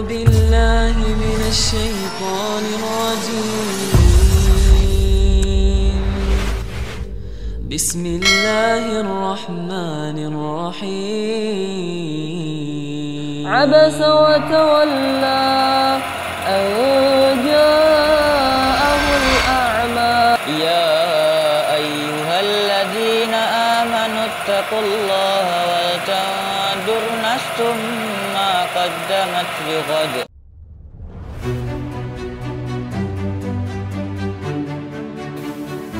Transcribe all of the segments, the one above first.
بالله من الشيطان الرجيم بسم الله الرحمن الرحيم عبس وتولى أن جاءه الأعمى يا أيها الذين آمنوا اتقوا الله ولتنظر نفس ما قدمت لغد.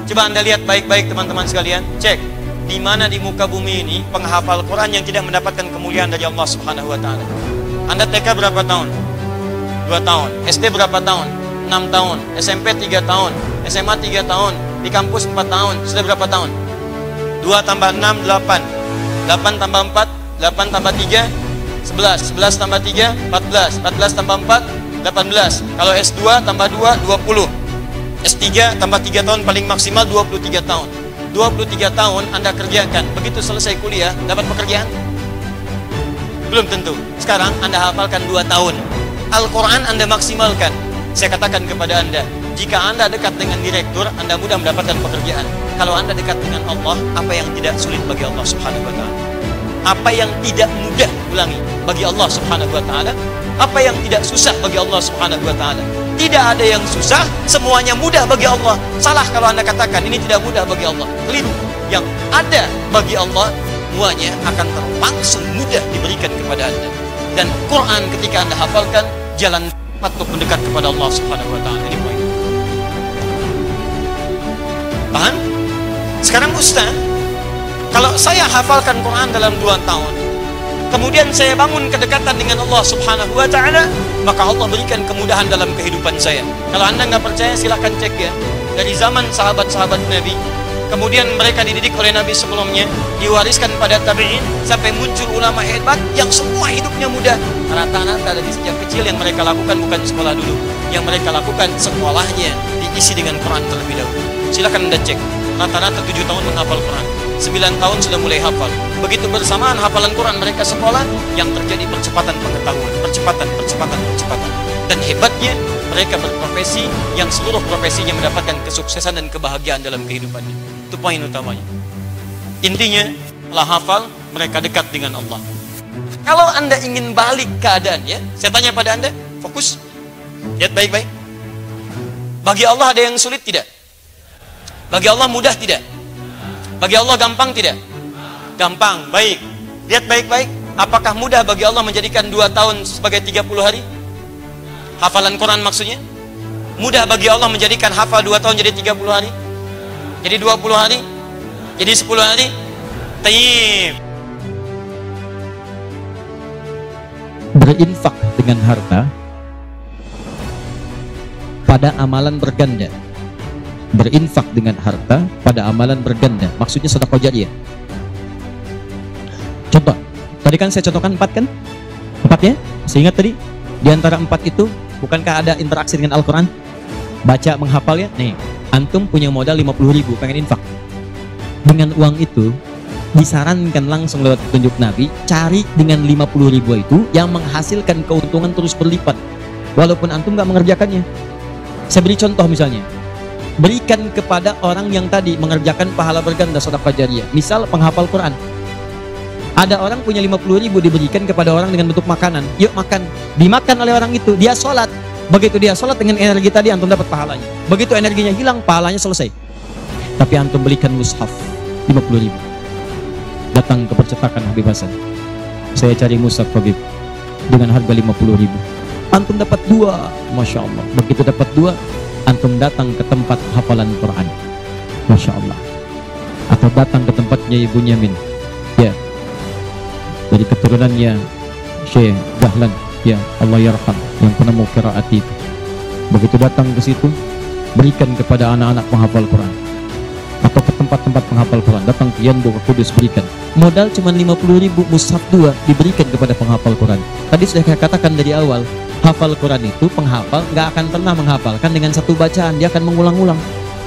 Coba Anda lihat baik-baik teman-teman sekalian, cek di mana di muka bumi ini penghafal Quran yang tidak mendapatkan kemuliaan dari Allah Subhanahu wa taala. Anda TK berapa tahun? 2 tahun. SD berapa tahun? 6 tahun. SMP 3 tahun. SMA 3 tahun. Di kampus 4 tahun. Sudah berapa tahun? 2 tambah 6 8. 8 tambah 4, 8 tambah 3 11. 11 tambah 3 14. 14 tambah 4 18. Kalau S2 tambah 2 20. S3 tambah 3 tahun paling maksimal 23 tahun. 23 tahun Anda kerjakan. Begitu selesai kuliah, dapat pekerjaan? Belum tentu. Sekarang Anda hafalkan 2 tahun. Al-Quran Anda maksimalkan. Saya katakan kepada Anda, jika Anda dekat dengan direktur, Anda mudah mendapatkan pekerjaan. Kalau Anda dekat dengan Allah, apa yang tidak sulit bagi Allah Subhanahu wa ta'ala? Apa yang tidak mudah, ulangi, bagi Allah Subhanahu wa ta'ala? Apa yang tidak susah bagi Allah Subhanahu wa ta'ala? Tidak ada yang susah, semuanya mudah bagi Allah. Salah kalau Anda katakan ini tidak mudah bagi Allah. Keliru. Yang ada bagi Allah, semuanya akan langsung mudah diberikan kepada Anda. Dan Quran ketika Anda hafalkan, jalan cepat untuk mendekat kepada Allah Subhanahu wa ta'ala. Ini poin. Paham? Sekarang Ustaz, kalau saya hafalkan Quran dalam 2 tahun, kemudian saya bangun kedekatan dengan Allah Subhanahu wa ta'ala, maka Allah berikan kemudahan dalam kehidupan saya. Kalau Anda nggak percaya, silakan cek ya. Dari zaman sahabat-sahabat Nabi, kemudian mereka dididik oleh Nabi sebelumnya, diwariskan pada tabi'in, sampai muncul ulama hebat yang semua hidupnya mudah. Rata-rata dari sejak kecil yang mereka lakukan bukan sekolah dulu. Yang mereka lakukan sekolahnya diisi dengan Quran terlebih dahulu. Silakan Anda cek. Rata-rata 7 tahun menghafal Quran. 9 tahun sudah mulai hafal. Begitu bersamaan hafalan Quran mereka sekolah, yang terjadi percepatan pengetahuan, percepatan. Dan hebatnya mereka berprofesi yang seluruh profesinya mendapatkan kesuksesan dan kebahagiaan dalam kehidupannya. Itu poin utamanya. Intinya, setelah hafal, mereka dekat dengan Allah. Kalau Anda ingin balik keadaan, ya, saya tanya pada Anda, fokus, lihat baik-baik. Bagi Allah ada yang sulit tidak? Bagi Allah mudah tidak? Bagi Allah gampang tidak? Gampang, baik. Lihat baik-baik, apakah mudah bagi Allah menjadikan 2 tahun sebagai 30 hari? Hafalan Quran maksudnya? Mudah bagi Allah menjadikan hafal 2 tahun jadi 30 hari? Jadi 20 hari? Jadi 10 hari? Tayyib. Berinfak dengan harta pada amalan berganda. Berinfak dengan harta pada amalan berganda, maksudnya sedekah jariyah. Contoh, tadi kan saya contohkan 4 kan? 4 ya? Saya ingat tadi, di antara 4 itu, bukankah ada interaksi dengan Al-Quran? Baca, menghafal ya? Nih, antum punya modal 50.000, pengen infak. Dengan uang itu, disarankan langsung lewat petunjuk Nabi, cari dengan 50.000 itu yang menghasilkan keuntungan terus berlipat. Walaupun antum nggak mengerjakannya. Saya beri contoh misalnya. Berikan kepada orang yang tadi mengerjakan pahala berganda sedekah jariyah. Misal penghafal Quran. Ada orang punya 50.000 diberikan kepada orang dengan bentuk makanan. Yuk makan. Dimakan oleh orang itu. Dia sholat. Begitu dia sholat dengan energi tadi, antum dapat pahalanya. Begitu energinya hilang, pahalanya selesai. Tapi antum belikan mushaf 50.000. Datang ke percetakan Habib Hasan. Saya cari mushaf Habib dengan harga 50.000. Antum dapat 2. Masya Allah. Begitu dapat 2, antum datang ke tempat hafalan Quran, Masya Allah, atau datang ke tempatnya Ibu Nyamin, ya, dari keturunannya Syekh Dahlan, ya Allah yarham, yang penemu qiraat itu. Begitu datang ke situ, berikan kepada anak-anak penghafal Quran, atau ke tempat-tempat penghafal Quran, datang ke Yanbu, ke Kudus, berikan. Modal cuma 50.000, mushaf 2 diberikan kepada penghafal Quran. Tadi sudah saya katakan dari awal, hafal Quran itu penghafal nggak akan pernah menghafalkan dengan satu bacaan, dia akan mengulang-ulang.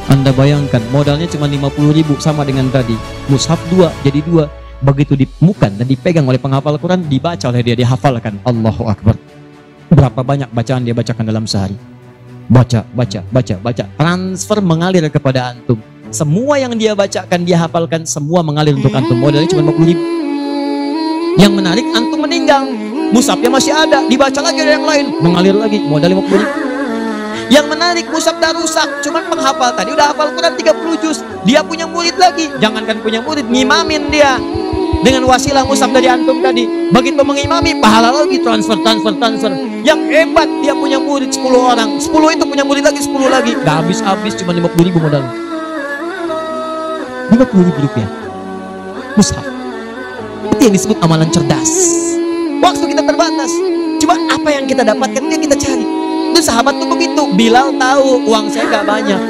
Anda bayangkan modalnya cuma 50.000, sama dengan tadi mushaf 2 jadi 2. Begitu ditemukan dan dipegang oleh penghafal Quran, dibaca oleh dia, dihafalkan. Allahu Akbar. Berapa banyak bacaan dia bacakan dalam sehari? Baca. Transfer mengalir kepada antum. Semua yang dia bacakan, dia hafalkan, semua mengalir untuk antum. Modalnya cuma 50.000. Yang menarik, antum meninggal, mushafnya masih ada, dibaca lagi ada yang lain, mengalir lagi, modal 50.000. Yang menarik, mushaf dah rusak, cuman penghafal tadi udah hafal Quran 30 juz. Dia punya murid lagi, jangankan punya murid, ngimamin dia dengan wasilah mushaf dari antum tadi. Begitu mengimami, pahala lagi, transfer. Yang hebat, dia punya murid 10 orang, 10 itu punya murid lagi, 10 lagi, gak habis cuma 50.000 modal. 50.000 rupiah mushaf. Itu yang disebut amalan cerdas. Waktu kita terbatas, cuma apa yang kita dapatkan itu yang kita cari. Itu sahabat tuh begitu. Bilal tahu uang saya gak banyak,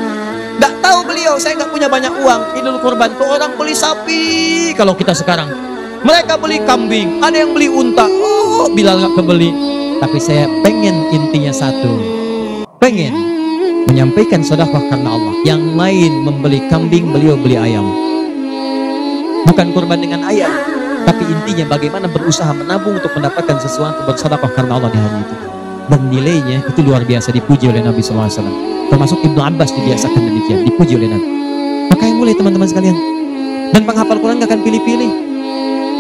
gak tahu beliau saya gak punya banyak uang. Idul Kurban tuh orang beli sapi. Kalau kita sekarang, mereka beli kambing, ada yang beli unta. Oh, Bilal gak kebeli. Tapi saya pengen intinya satu, pengen menyampaikan sedekah karena Allah. Yang lain membeli kambing, beliau beli ayam. Bukan kurban dengan ayam, tapi intinya bagaimana berusaha menabung untuk mendapatkan sesuatu bersedekah karena Allah di hari itu. Dan nilainya itu luar biasa, dipuji oleh Nabi SAW. Termasuk Ibnu Abbas dibiasakan demikian, dipuji oleh Nabi. Makanya mulai teman-teman sekalian. Dan penghafal Quran gak akan pilih-pilih.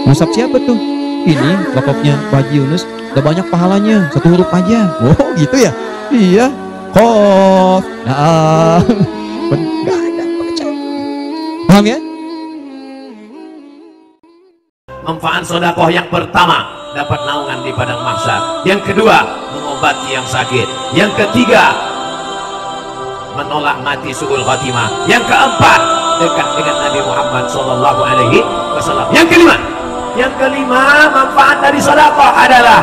Mushaf siapa tuh? Ini wakafnya Pak Haji Yunus, udah banyak pahalanya, 1 huruf aja. Oh gitu ya? Iya. Qof. Nah, gak ada pakai. Paham ya? Manfaat sedekah yang pertama, dapat naungan di padang mahsyar. Yang kedua, mengobati yang sakit. Yang ketiga, menolak mati su'ul khatimah. Yang keempat, dekat dengan Nabi Muhammad SAW. Yang kelima, manfaat dari sedekah adalah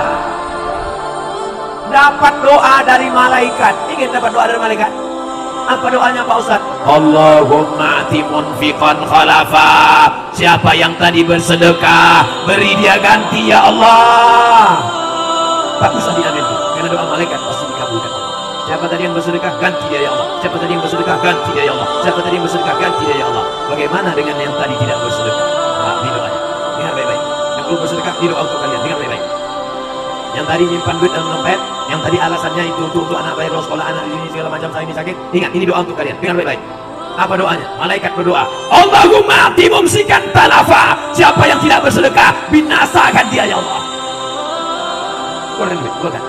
dapat doa dari malaikat. Ingin dapat doa dari malaikat? Apa doanya Pak Ustaz? Allahumma ati munfiqan khalafa. Siapa yang tadi bersedekah, beri dia ganti ya Allah. Bagus tadi amin tuh, karena doa malaikat pasti dikabulkan Allah. Siapa tadi yang bersedekah, ganti dia ya Allah. Siapa tadi yang bersedekah, ganti dia ya Allah. Siapa tadi yang bersedekah, ganti dia ya Allah. Bagaimana dengan yang tadi tidak bersedekah? Nah, di doanya, dengar baik-baik. Yang belum bersedekah, di doa untuk kalian, dengar baik-baik. Yang tadi nyimpan duit dalam dompet, yang tadi alasannya itu untuk anak bayar sekolah, anak ini segala macam, saya ini sakit. Ingat, ini doa untuk kalian, dengar baik-baik. Apa doanya? Malaikat berdoa, Allahumma ati mumsikan talafa. Siapa yang tidak bersedekah, binasakan dia ya Allah. Keluarkan duit, keluarkan.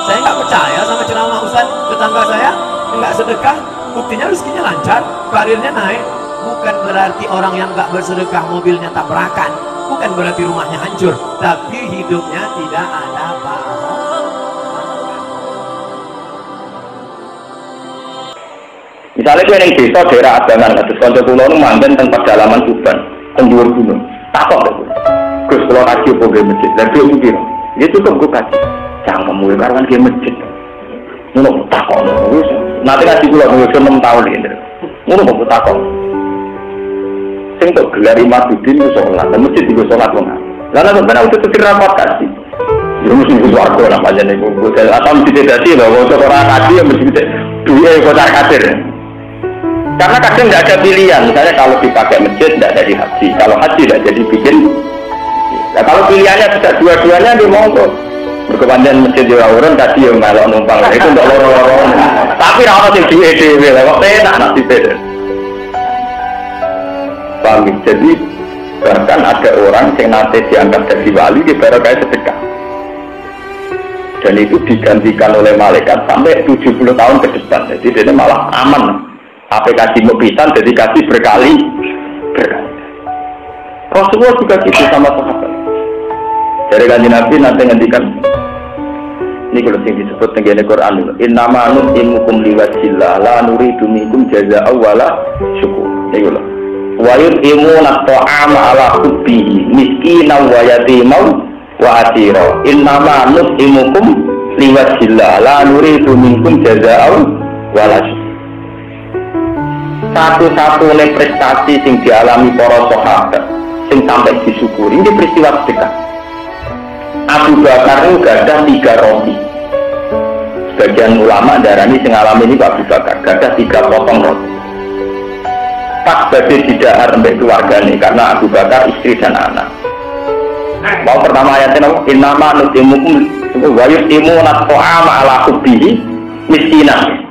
Saya nggak percaya sama ceramah Ustaz. Tetangga saya nggak sedekah, buktinya rezekinya lancar, karirnya naik. Bukan berarti orang yang nggak bersedekah mobilnya tabrakan, bukan berarti rumahnya hancur, tapi hidupnya tidak ada barokah. Misalnya gue yang desa daerah Abangan, terus kanca kula nu manggen teng pedalaman Tuban, teng dhuwur gunung. Takok lho. Gus kula kaji opo nggih masjid. Lah dhuwur iki. Ya cukup gue kaji. Jangan mulai karuan nggih masjid. Ngono takok wis. Nanti kaji kula wis 6 tahun iki. Ngono kok takok. Sing tok gelar Madudin ku salat, masjid iku salat wong. Lah nek ben aku tutur rapat kaji. Ya mesti iku warga lah panjenengan iku. Atau mesti dadi lho, wong ora kaji ya mesti duwe kota kadir. Karena kadang tidak ada pilihan, misalnya kalau dipakai masjid tidak jadi haji, kalau haji tidak jadi bikin. Nah, kalau pilihannya tidak dua-duanya di monggo. Berkepanjangan masjid di orang tadi yang melok numpang itu untuk lorong-lorong. Tapi orang yang di EDW, kok enak nanti beda. Paham? Jadi bahkan ada orang yang nanti dianggap jadi wali di barokah sedekah. Dan itu digantikan oleh malaikat sampai 70 tahun ke depan. Jadi dia malah aman. Apa kasih mobitan jadi kasih berkali. Rasulullah juga gitu sama sahabat. Dari kanjeng Nabi nanti ngendikan ini kalau yang disebut dengan Quran itu innama nut'imukum liwajhillah la nuridu minkum jazaa'a wala syukur. Ya Allah. Wa yut'imuna at'ama ala hubbihi miskinan wa yatiman wa asira. Innama nut'imukum liwajhillah la nuridu minkum jazaa'a wala syukur. Satu-satunya prestasi yang dialami para sahabat yang sampai disyukuri ini peristiwa sedekah. Abu Bakar itu gadah 3 roti. Sebagian ulama darani yang alami ini Abu Bakar gadah 3 potong roti. Pas badai didahar sampai keluarga ini karena Abu Bakar istri dan anak. Mau pertama ayatnya apa? Innama nutimukum wa yutimuna ta'ama ala hubbihi miskinan.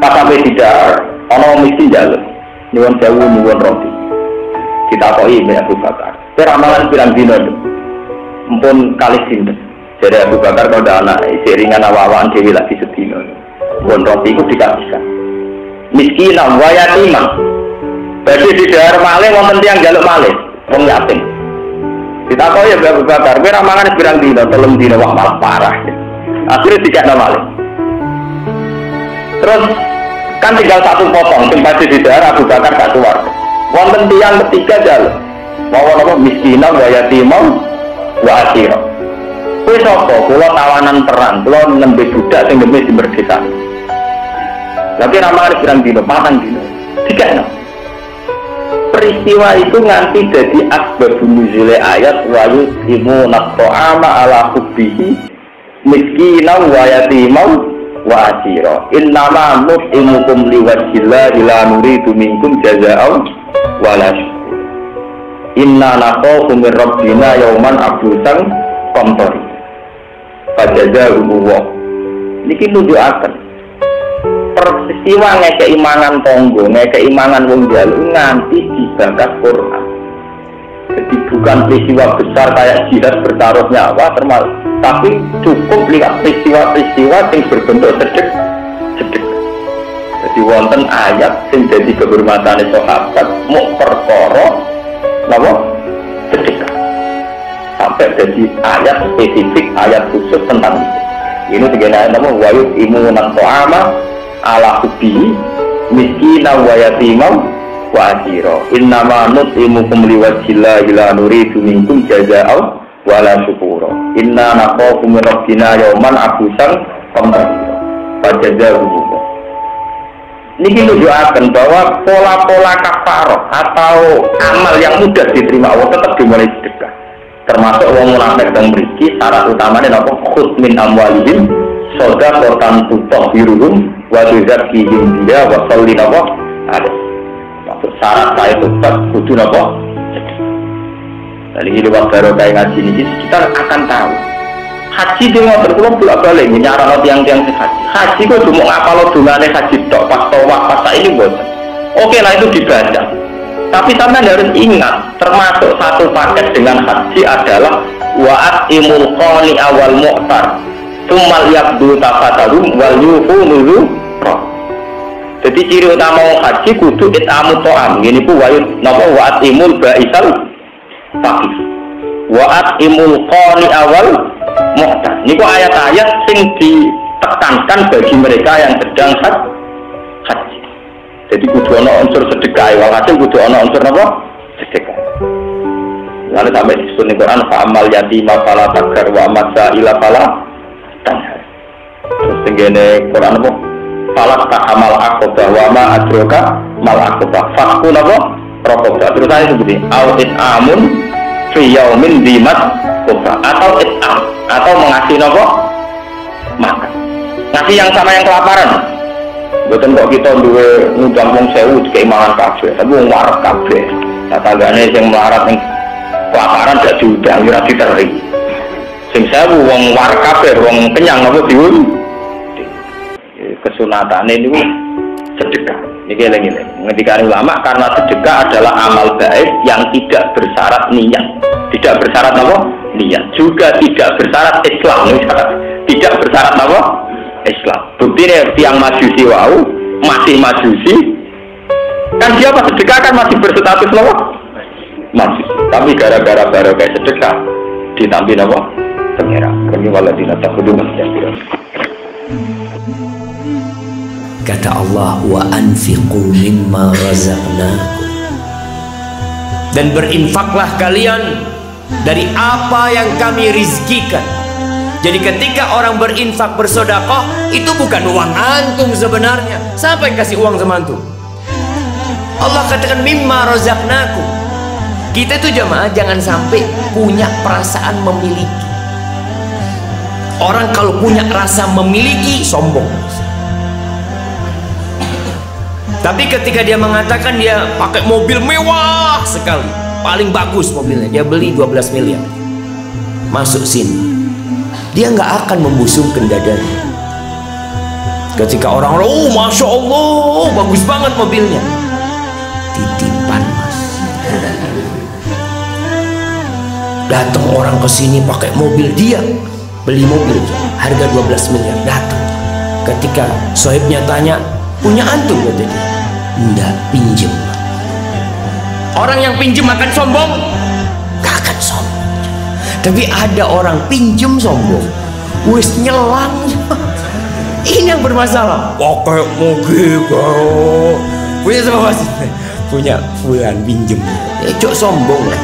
Pas sampai tidak ono miskin jaluk nyuwun sewu nyuwun roti. Ditakoki Mbak Abu Bakar. Ramalan pirang dina itu? Mumpun kali sinten. Jadi Abu Bakar kalau ada anak ringan awal-awalan dewi lagi sedina. Nyuwun roti itu dikasihkan. Miskinan wa yatiman. Jadi di daerah malih wonten tiyang jaluk malih, wong yatim. Ditakoki Mbak Abu Bakar, kowe ramalan pirang dina? 3 dina wah malah parah. Akhirnya dikekno malih. Terus kan tinggal satu potong, tempatnya di daerah Abu Bakar gak keluar. Wonten tiyang ketiga jaluk. Mau apa miskinan wa yatimam wa asira. Kowe sapa? Kula tawanan perang, kula nembe budak sing ngemis di merdeka. Tapi ramalan pirang dina? 4 dina. Dikekno. Peristiwa itu nganti jadi asbabun nuzule ayat wa yutimuna ta'ama ala hubbihi miskinan wa yatimam wa asira. Innama nut'imukum liwajhillahi la nuridu minkum jazaa'an wala syukur. Inna nakhafu min rabbina yauman abusan qamtari. Fajazaahu wa. Niki nunjukaken peristiwa ngekei mangan tonggo, ngekei mangan wong jaluk nganti dibangkas Quran. Jadi bukan peristiwa besar kayak jihad bertaruh nyawa termasuk, tapi cukup lihat peristiwa-peristiwa yang berbentuk sedekah. Jadi wonten ayat sing dadi kehormatane sahabat muk perkara napa sedekah. Sampai jadi ayat spesifik, ayat khusus tentang itu. Ini segala nama wayut imunan ta'ama ala hubbihi miskinan wa yatimam wa asira. Innama nut'imukum liwajhillahi la nuridu minkum jazaa'an wala syukura. Inna nakhafu min rabbina yauman abusan qamtarira. Fajazaahu. Niki nunjukaken bahwa pola-pola kafarah atau amal yang mudah diterima Allah tetap dimulai sedekah. Termasuk wong munafik dan mriki syarat utamanya napa? Khudz min amwalihim shadaqatan tutahhiruhum wa tuzakkihim biha wa sholli napa? Maksud syarat saya tetap kudu napa? Dari lewat barokah ngaji ini kita akan tahu. Haji dengan berpulang bolak-balik nyaran tiang-tiang haji. Haji kok cuma ngapalo dungane haji tok pas tawaf pas ini bosan. Oke lah itu dibaca. Tapi sampai harus ingat, termasuk satu paket dengan haji adalah wa'at imul qani awal mu'tar tsummal yaqdu tafatahum wal yufu nuzur. Jadi ciri utama haji kudu itamu ta'am. Ngene ku wa'at imul ba'isal faqih. Wa'at imul qani awal mu'tar. Niku ayat-ayat sing ditekankan bagi mereka yang sedang haji. Jadi kudu ana unsur sedekah, walhasil kudu ana unsur apa? Sedekah. Lalu sampai disebut di Quran fa'amal yatima fala taghar wa masaila fala tanhar. Terus tenggene Quran apa? Fala ta'amal aqobah wa ma adraka mal aqobah. Fakun apa? Raqobah. Terus saya sebutin au it'amun fi yaumin dimat qobah atau it'am atau mengasih apa? Makan. Ngasih yang sama yang kelaparan. Betul kok kita duwe ngundang wong sewu keimangan kabeh, tapi wong waras kabeh. Nah tanggane sing melarat ning kelaparan gak diundang ora diteri. Sing sewu wong waras kabeh, wong kenyang apa diun. Kesunatane niku sedekah. Niki eling-eling. Ngendikane ulama karena sedekah adalah amal baik yang tidak bersyarat niat. Tidak bersyarat apa? Niat. Juga tidak bersyarat Islam. Tidak bersyarat apa? Islam. Buktinya tiang majusi wau masih majusi kan dia pas sedekah kan masih berstatus apa? Majusi. Tapi gara-gara kayak sedekah ditampi apa? Pengira. Kami waladina takudu masjid. Kata Allah wa anfiqu mimma razaqnakum. Dan berinfaklah kalian dari apa yang kami rizkikan. Jadi ketika orang berinfak bersedekah itu bukan uang antum sebenarnya. Siapa yang kasih uang sama antum? Allah katakan mimma razaqnakum. Kita itu jemaah jangan sampai punya perasaan memiliki. Orang kalau punya rasa memiliki sombong. Tapi ketika dia mengatakan dia pakai mobil mewah sekali, paling bagus mobilnya, dia beli 12 miliar. masuk sini, dia nggak akan membusungkan dadanya. Ketika orang-orang, oh masya Allah, bagus banget mobilnya, titipan mas. Datang orang ke sini pakai mobil, dia beli mobil harga 12 miliar, datang. Ketika sohibnya tanya, punya antum? Kata dia, enggak, pinjem. Orang yang pinjem akan sombong? Gak akan sombong. Tapi ada orang pinjem sombong, wis nyelang. Ini yang bermasalah. Pakai mobil kau punya sama mas, punya bulan pinjem, cok sombong lah.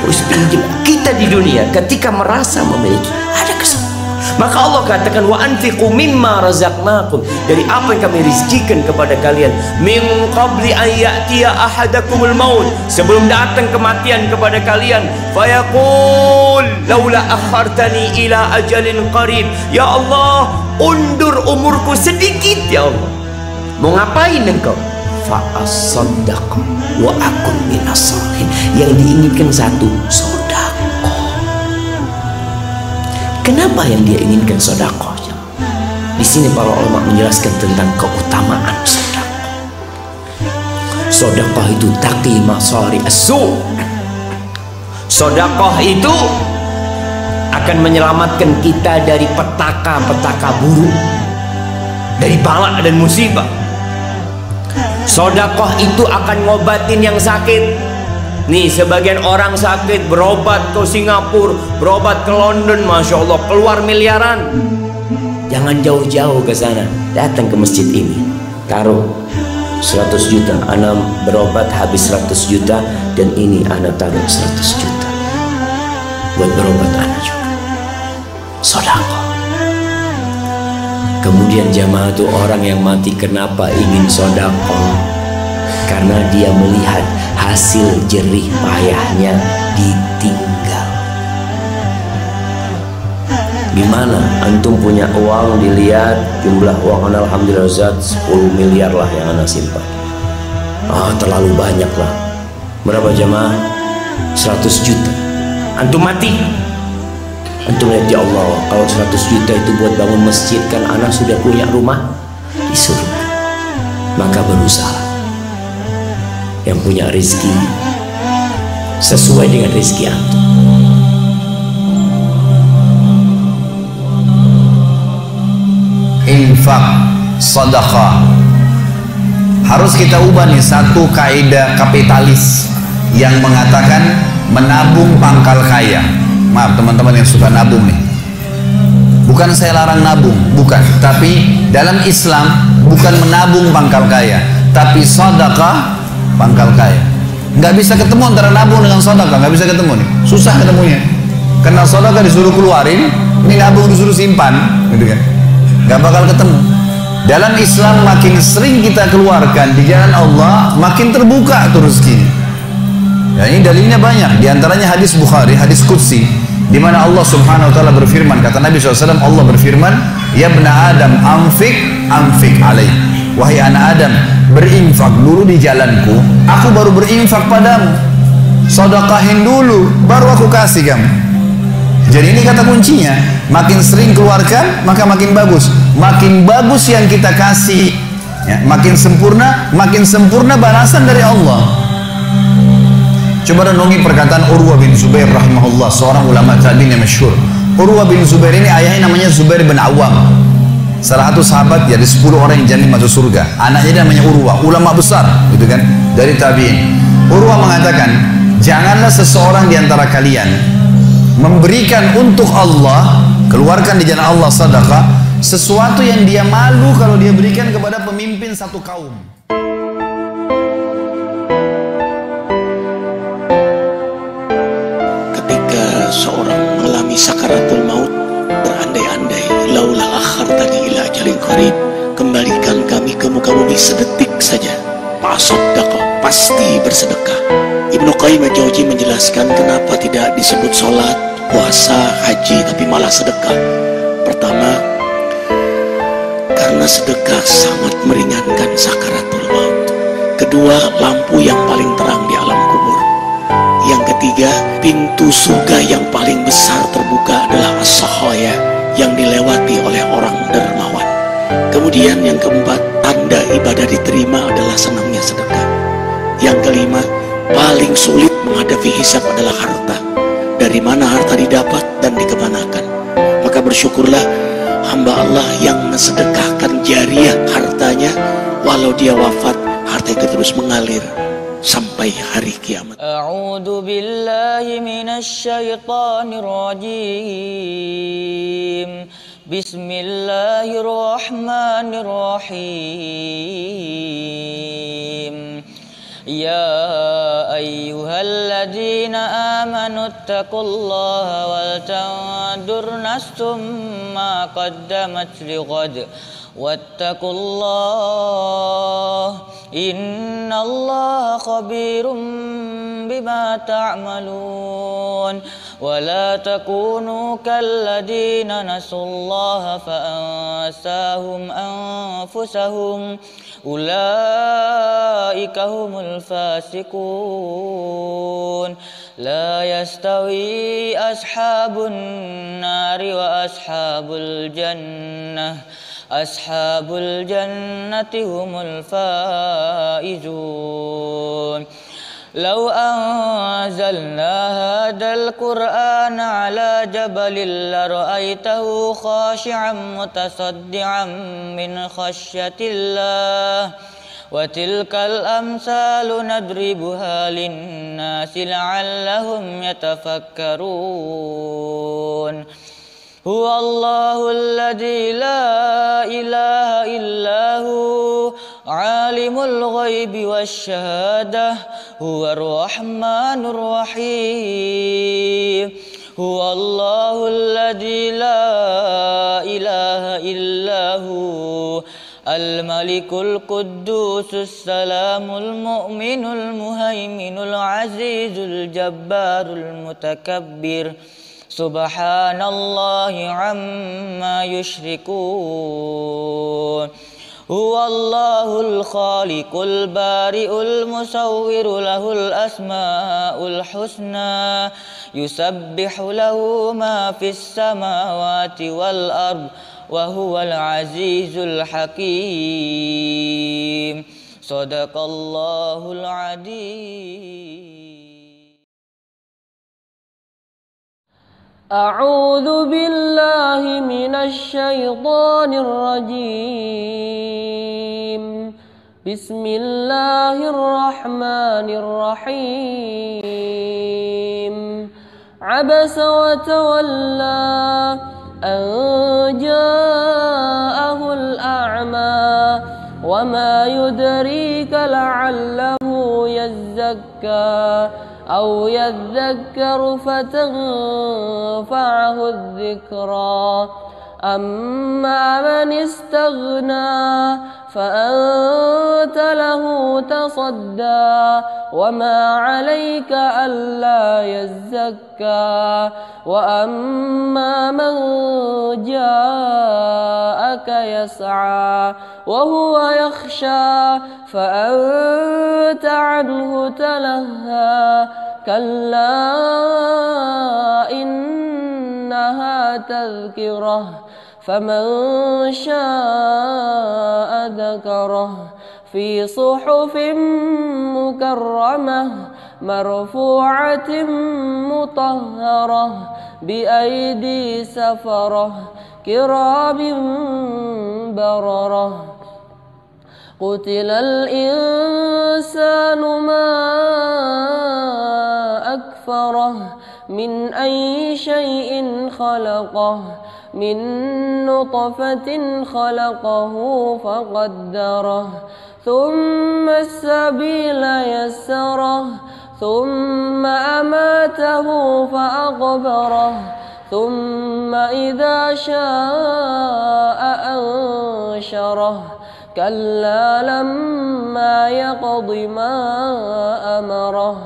Wis pinjem. Kita di dunia ketika merasa memiliki, ada kesombongan. Maka Allah katakan, wa anfiqu mimma razaqnakum, dari apa yang kami rizkikan kepada kalian, min qabli an ya'tiya ahadakumul maut, sebelum datang kematian kepada kalian, fayaqul laula akhartani ila ajalin qarib, ya Allah, undur umurku sedikit ya Allah. Mau ngapain engkau? Fa asaddaq wa akun minas sholihin. Yang diinginkan satu, sedekah. Kenapa yang dia inginkan sedekah? Di sini para ulama menjelaskan tentang keutamaan sedekah. Sedekah itu taqi masari as-su. Sedekah itu akan menyelamatkan kita dari petaka-petaka buruk, dari bala dan musibah. Sedekah itu akan ngobatin yang sakit. Nih, sebagian orang sakit berobat ke Singapura, berobat ke London, masya Allah, keluar miliaran. Jangan jauh-jauh ke sana, datang ke masjid ini, taruh 100 juta, anak berobat habis 100 juta, dan ini anak taruh 100 juta buat berobat anak juga. Sedekah. Kemudian jamaah itu orang yang mati kenapa ingin sedekah? Karena dia melihat hasil jerih payahnya ditinggal. Gimana? Antum punya uang, dilihat jumlah uang anak, alhamdulillah Zat 10 miliar lah yang anak simpan. Terlalu banyak lah. Berapa jamaah? 100 juta. Antum mati, antum lihat, ya Allah, kalau 100 juta itu buat bangun masjid, kan anak sudah punya rumah di surga. Maka berusaha yang punya rezeki sesuai dengan rezeki antum. Infak, sedekah. Harus kita ubah nih satu kaidah kapitalis yang mengatakan menabung pangkal kaya. Maaf teman-teman yang suka nabung nih, bukan saya larang nabung, bukan, tapi dalam Islam bukan menabung pangkal kaya, tapi sedekah pangkal kaya. Nggak bisa ketemu antara nabung dengan sedekah, nggak bisa ketemu nih, susah ketemunya. Karena sedekah disuruh keluarin, ini nabung disuruh simpan, gitu kan, nggak bakal ketemu. Dalam Islam makin sering kita keluarkan di jalan Allah, makin terbuka tuh rezeki. Ya, ini dalilnya banyak, diantaranya hadis Bukhari, hadis Qudsi, di mana Allah Subhanahu Wa Taala berfirman, kata Nabi SAW, Allah berfirman, ya bena Adam, anfik alaih, wahai anak Adam, berinfak dulu di jalanku, aku baru berinfak padamu. Sedekahin dulu, baru aku kasih kamu. Jadi ini kata kuncinya, makin sering keluarkan, maka makin bagus. Makin bagus yang kita kasih, ya, makin sempurna balasan dari Allah. Coba renungi perkataan Urwah bin Zubair rahimahullah, seorang ulama tabi'in yang masyhur. Urwah bin Zubair ini ayahnya namanya Zubair bin Awam, salah satu sahabat dari 10 orang yang jamin masuk surga. Anaknya namanya Urwah, ulama besar, gitu kan, dari tabi'in. Urwah mengatakan, janganlah seseorang di antara kalian memberikan untuk Allah, keluarkan di jalan Allah sedekah, sesuatu yang dia malu kalau dia berikan kepada pemimpin satu kaum. Ketika seorang mengalami sakaratul maut, berandai-andai, laula akhartani ila ajalin qarib, kembalikan kami ke muka bumi sedetik saja, fasaddaqah, pasti bersedekah. Ibnu Qayyim al-Jauziyah menjelaskan kenapa tidak disebut sholat, puasa, haji, tapi malah sedekah. Pertama, karena sedekah sangat meringankan sakaratul maut. Kedua, lampu yang paling terang di alam kubur. Yang ketiga, pintu surga yang paling besar terbuka adalah as-sakhaya, yang dilewati oleh orang dermawan. Kemudian yang keempat, tanda ibadah diterima adalah senangnya sedekah. Yang kelima, paling sulit menghadapi hisab adalah harta. Dari mana harta didapat dan dikemanakan? Maka bersyukurlah hamba Allah yang mensedekahkan jariah hartanya, walau dia wafat, harta itu terus mengalir sampai hari kiamat. A'udzu billahi minasy syaithanir rajim. Bismillahirrahmanirrahim. Ya ayyuhalladzina amanu taqullaha wal tandur nafsum ma qaddamat lighad wattaqullah innallaha khabirum bima ta'malun wa la takunu kalladzina nasullaha fa ansahum anfusahum ulaika humul fasiqun la yastawi ashabun nari wa ashabul jannati humul faizun. Law anzalna hadal qur'ana ala jabalin la ra'aitahu khashi'an mutasaddian min khasyatillah wa tilkal amsalu nadribuha linnasi la'allahum yatafakkarun. Huwallahu alladzi la ilaha illahu alimul ghaibi wasyahadah huwar rahmanur rahim. Huwallahu alladzi la ilaha illahu al-malikul quddusus salamul mu'minul muhaiminul azizul jabbarul mutakabbir. Subhanallahi amma yushrikun. Huwallahul khaliqul bari'ul musawwiru lahul asma'ul husna yusabbihu lahu ma fis samawati wal ard wa huwal azizul hakim. Sadaqallahul azim. أعوذ بالله من الشيطان الرجيم. بسم الله الرحمن الرحيم. عبس وتولى أن جاءه الأعمى وما يدريك لعله يزكى أو يذكر فتنفعه الذكرى. أما من استغنى فأنت له تصدى وما عليك ألا يزكى. وأما من جاءك يسعى وهو يخشى فأنت عنه تلهى. كلا إنها تذكرة فمن شاء ذكره في صحف مكرمة مرفوعة مطهرة بأيدي سفرة كرام بررة. قتل الإنسان ما أكفره من أي شيء خلقه من نطفة خلقه فقدره ثم السبيل يسره ثم أماته فأقبره ثم إذا شاء أنشره. كلا لما يقض ما أمره.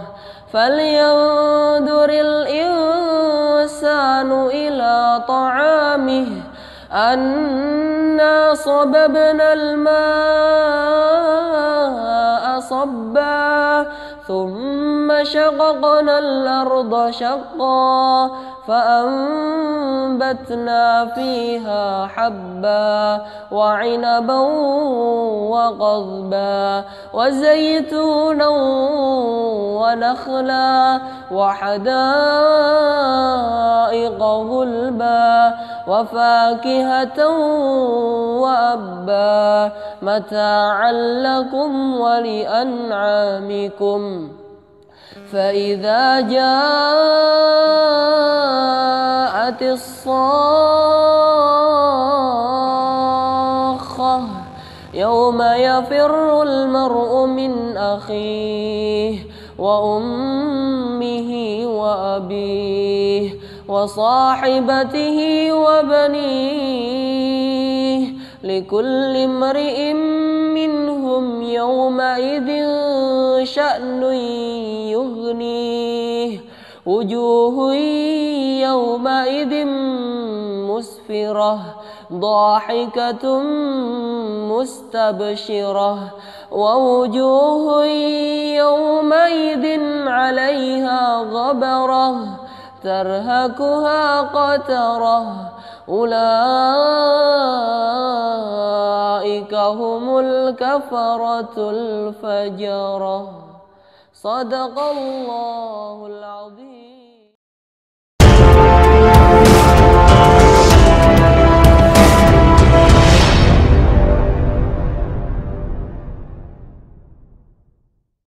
فلينظر الإنسان إلى طعامه أنا صببنا الماء صبا ثم شققنا الأرض شقا فأنبتنا فيها حبا وعنبا وقضبا وزيتونا ونخلا وحدائق غلبا وفاكهة وأبا متاعا لكم ولأنعامكم فإذا جاءت الصاخة يوم يفر المرء من أخيه وأمه وأبيه وصاحبته وبنيه لكل امرئ منهم يومئذ شأن يغنيه وجوه يومئذ مسفرة ضاحكة مستبشرة ووجوه يومئذ عليها غبرة ترهقها قترة أولئك هم الكفرة الفجرة صدق الله العظيم.